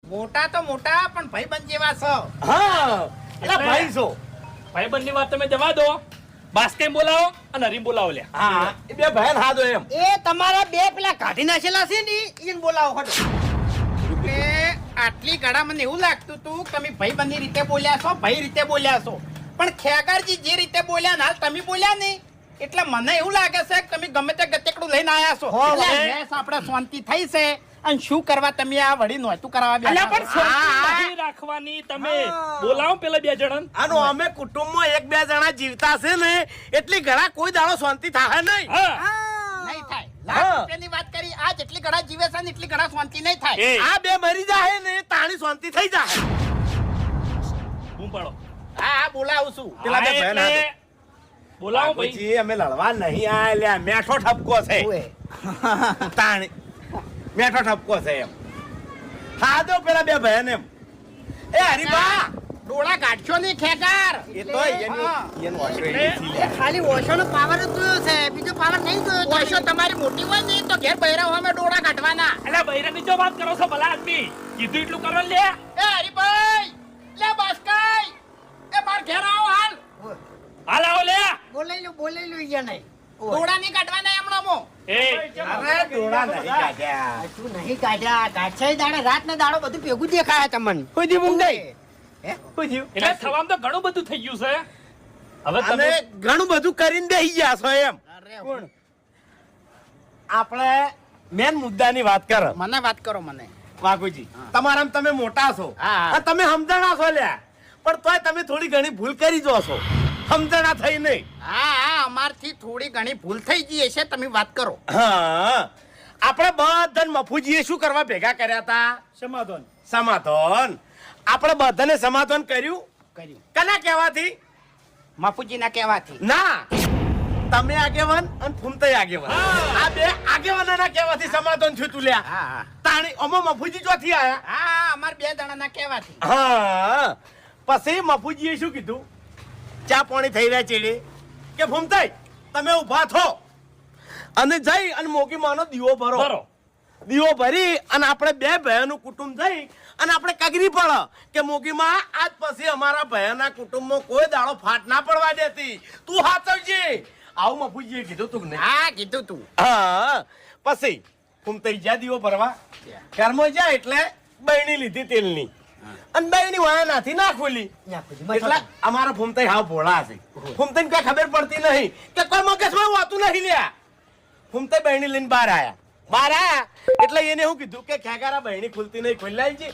મોટા તો મોટા પણ ભાઈબંધ જેવા છો. હા એટલે ભાઈ છો. ભાઈબંધની વાત તમે જવા દો. બાસ્કે બોલાવો અને હરી બોલાવો લે. હા એ બે ભાઈ હા દો એમ. એ તમારા બે પેલા કાઢી નાખેલા છે ને એને બોલાવો હડો. એટલે આટલી ઘડા મને એવું લાગતું તું કે તમે ભાઈબંધની રીતે બોલ્યા છો, ભાઈ રીતે બોલ્યા છો, પણ ખેગારજી જે રીતે બોલ્યા ને હાલ તમે બોલ્યા નહીં એટલે મને એવું લાગે છે કે તમે ગમે તે ગતેકડું લઈને આયા છો. એટલે બેસ આપણે શાંતિ થઈ છે અને શું કરવા તમે આ વળી નહોતું કરાવવા અલ્યા પણ બેઠા છો? શાંતિ નહીં રાખવાની તમે. બોલાવો પેલા બે જણ. આનો અમે કુટુંબમાં એક બે જણા જીવતા છે ને એટલી ઘણા કોઈ દાડો શાંતિ થાય નહીં. હા નહીં થાય. લાખ રૂપિયાની વાત કરી આ જેટલી ઘડા જીવે છે ને એટલી ઘડા શાંતિ નહીં થાય. એ આ બે મરી જાય ને તાણી શાંતિ થઈ જાય. હું પાડો. હા બોલાવું છું. પેલા બે હા, ભાઈ ના એટલે બોલાવો ભાઈ. બાપુજી, અમે લડવા નહીં આ લ્યા મેઠો ઠપકો છે. તાણી મેઠો ઠપકો છે એમ. હા દો પેલા બે ભાઈ ને એમ. એ હરીબા ડોળા કાઢશો નહીં ખેગાર. એ તો એનું ઓછરેડી લ્યા. ખાલી ઓશોનો પાવર જ જોયો છે, બીજો પાવર નહીં જોયો. ઓશો તમારી મોટી હોય ને તો ઘેર બૈરા અમે ડોળા કાઢવાના. અલ્યા બૈરાની જો વાત કરો છો ભલા આદમી. કીધું એટલું કરો લે. એ હરીભાઈ લે બાસ્કાઈ એ બાર ઘેર આવો હાલ. હાલ આવો લે. બોલાઈ લો ઈ નહીં. ડોળા નહીં કાઢવાના એમણો મો. એ અરે ડોળા નહીં કાઢ્યા. તું નહીં કાઢ્યા. કાઢશે દાડે રાત ને દાડો બધું ભેગું દેખાય તમને. કોઈ દી મુંગઈ. એટલે થવામાં તો ઘણું બધું થઈ ગયું છે. હવે અમે તમે ઘણું બધું કરીને બેસી ગયા છો એમ. કોણ? આપણે મેન મુદ્દાની વાત કરો મને વાત કરો મને. વાઘુજી. તમારામાં તમે મોટા છો હા. અને તમે સમજણા છો લ્યા, પણ તોય તમે થોડી ઘણી ભૂલ કરી જો છો. સમજણા થઈ નહીં. હા અમારથી થોડી ઘણી ભૂલ થઈ ગઈ હશે, તમે વાત કરો. હા આપણે બધાને મફુજીએ શું કરવા ભેગા કર્યા હતા? સમાધાન. સમાધાન. આપણે બધાને સમાધાન કર્યું. કના કહેવાથી? માફુજીના કહેવાથી. ના, તમે આગેવાન અને ફૂમતાઈ આગેવાન. આ બે આગેવાનોના કહેવાથી સમાધાન થયું તું લ્યા. હા તાણી અમો મફુજી ચોથી આયા. હા અમાર બે જણાના કહેવાથી. હા પછી મફુજીએ શું કીધું? ચા પાણી થઈ રહ્યા ચેડે કે ફૂમતાઈ તમે ઊભા થો અને જઈ અને મોગી માનો દીવો ભરો. બરો. દીવો ભરી અને આપણે બે ભાઈઓનું કુટુંબ થઈ અને આપણે કગરી પડે કે મોગીમાં આજ પછી અમારા ભાઈઓના કુટુંબમાં કોઈ દાડો ફાટ ના પડવા દેતી. તું હાચવજે. આવું મફુજીએ કીધું તું ને? હા કીધું તું. હા પછી ફૂમતાઈ જા દીવો ભરવા ઘરમાં જાય એટલે બહેણી લીધી તેલની અને બહેણી વાયા નાથી ના ખોલી. એટલે અમારા ફૂમતાઈ હાવ ભોળા છે. ફૂમતાઈને કઈ ખબર પડતી નહીં કે કોઈ મગજમાં વાતું નહીં લ્યા. ફૂમતાઈ બહેણી લઈને બહાર આયા એટલે એને શું કીધું કે ખેગારા બહેણી ખુલતી નહીં, ખોલી લાવજે.